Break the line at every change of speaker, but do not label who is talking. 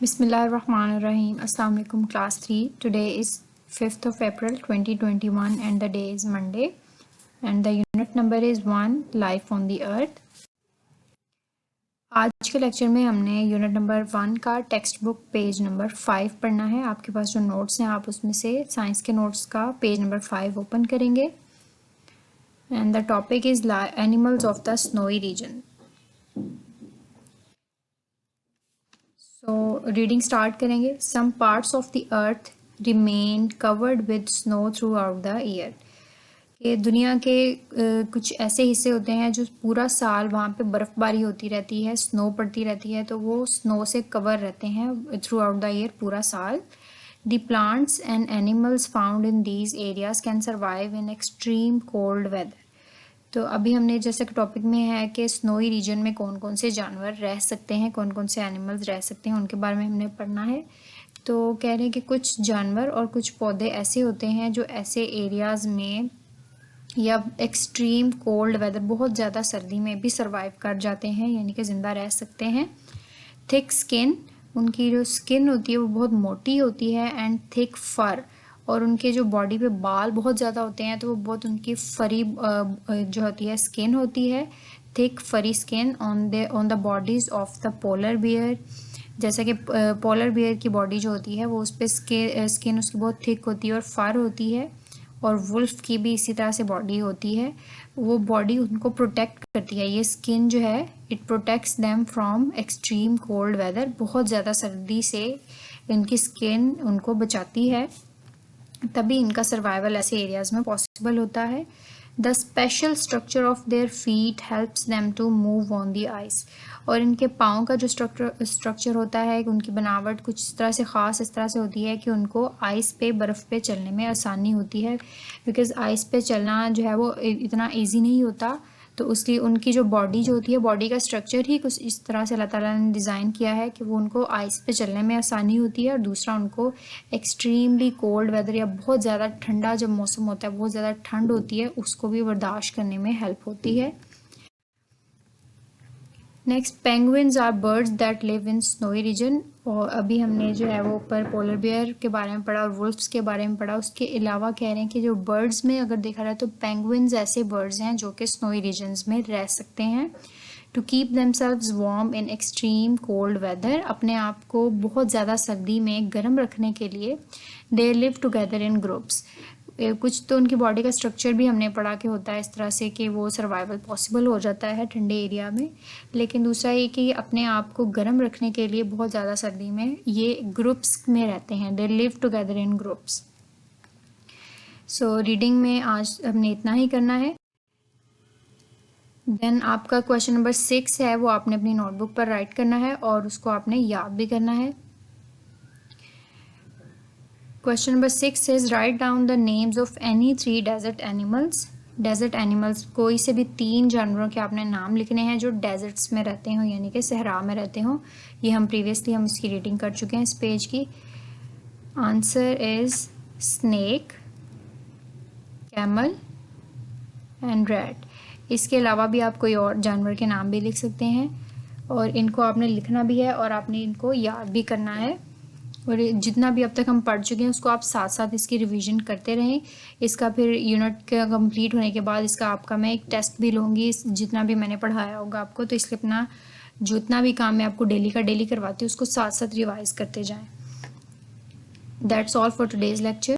Bismillahirrahmanirrahim. Assalamu alaikum class 3. Today is 5th of April 2021 and the day is Monday and the unit number is 1 Life on the Earth. आज के lecture में हमने unit number 1 का text book page number 5 पढ़ना है। आपके पास जो notes हैं आप उसमें से साइंस के नोट्स का पेज नंबर 5 ओपन करेंगे and the topic is animals of the snowy region. So reading start करेंगे। Some parts of the earth remain covered with snow throughout the year. कि दुनिया के कुछ ऐसे हिस्से होते हैं जो पूरा साल वहाँ पे बर्फ़बारी होती रहती है, स्नो पड़ती रहती है, तो वो स्नो से कवर रहते हैं थ्रू आउट द ईयर पूरा साल। The plants and animals found in these areas can survive in extreme cold weather. तो अभी हमने जैसे कि टॉपिक में है कि स्नोई रीजन में कौन कौन से जानवर रह सकते हैं, कौन कौन से एनिमल्स रह सकते हैं, उनके बारे में हमने पढ़ना है। तो कह रहे हैं कि कुछ जानवर और कुछ पौधे ऐसे होते हैं जो ऐसे एरियाज़ में या एक्सट्रीम कोल्ड वेदर, बहुत ज़्यादा सर्दी में भी सर्वाइव कर जाते हैं, यानी कि ज़िंदा रह सकते हैं। थिक स्किन, उनकी जो स्किन होती है वो बहुत मोटी होती है, एंड थिक फर, और उनके जो बॉडी पे बाल बहुत ज़्यादा होते हैं तो वो बहुत उनकी फरी जो होती है स्किन होती है। थिक फरी skin on the bodies of the polar bear. जैसे कि पोलर बियर की बॉडी जो होती है वो उस पर स्किन उसकी बहुत थिक होती है और फर होती है, और वुल्फ की भी इसी तरह से बॉडी होती है। वो बॉडी उनको प्रोटेक्ट करती है, ये स्किन जो है it protects them from extreme cold weather. बहुत ज़्यादा सर्दी से इनकी स्किन उनको बचाती है, तभी इनका सर्वाइवल ऐसे एरियाज़ में पॉसिबल होता है। The special structure of their feet helps them to move on the ice. और इनके पाँव का जो स्ट्रक्चर होता है, उनकी बनावट कुछ इस तरह से ख़ास इस तरह से होती है कि उनको आइस पे, बर्फ़ पे चलने में आसानी होती है, बिकॉज़ आइस पे चलना जो है वो इतना ईजी नहीं होता। तो उसकी उनकी जो बॉडी जो होती है, बॉडी का स्ट्रक्चर ही कुछ इस तरह से अल्लाह ताला ने डिज़ाइन किया है कि वो उनको आइस पे चलने में आसानी होती है, और दूसरा उनको एक्सट्रीमली कोल्ड वेदर या बहुत ज़्यादा ठंडा जब मौसम होता है, बहुत ज़्यादा ठंड होती है, उसको भी बर्दाश्त करने में हेल्प होती है। Next, penguins are birds that live in snowy region. और अभी हमने जो है वो ऊपर पोलर बियर के बारे में पढ़ा और वुल्फ्स के बारे में पढ़ा। उसके अलावा कह रहे हैं कि जो बर्ड्स में अगर देखा जाए तो पेंगुइन्स ऐसे बर्ड्स हैं जो कि स्नोई रीजन्स में रह सकते हैं। To keep themselves warm in extreme cold weather, अपने आप को बहुत ज़्यादा सर्दी में गर्म रखने के लिए they live together in groups. कुछ तो उनकी बॉडी का स्ट्रक्चर भी हमने पढ़ा कि होता है इस तरह से कि वो सर्वाइवल पॉसिबल हो जाता है ठंडे एरिया में। लेकिन दूसरा ये कि अपने आप को गर्म रखने के लिए बहुत ज़्यादा सर्दी में ये ग्रुप्स में रहते हैं, they live together in groups. So reading में आज हमने इतना ही करना है। देन आपका क्वेश्चन नंबर 6 है, वो आपने अपनी नोटबुक पर राइट करना है और उसको आपने याद भी करना है। Question number 6 is write down the names of any 3 desert animals. Desert animals, कोई से भी 3 जानवरों के आपने नाम लिखने हैं जो डेजर्ट्स में रहते हों, यानी कि सहरा में रहते हों। ये हम प्रीवियसली इसकी रीडिंग कर चुके हैं इस पेज की। Answer is snake, camel and rat. इसके अलावा भी आप कोई और जानवर के नाम भी लिख सकते हैं, और इनको आपने लिखना भी है और आपने इनको याद भी करना है। और जितना भी अब तक हम पढ़ चुके हैं उसको आप साथ साथ इसकी रिवीजन करते रहें। इसका फिर यूनिट का कंप्लीट होने के बाद इसका आपका मैं एक टेस्ट भी लूँगी, जितना भी मैंने पढ़ाया होगा आपको। तो इसलिए अपना जितना भी काम मैं आपको डेली का डेली करवाती हूँ उसको साथ साथ रिवाइज करते जाएं। That's all for today's lecture.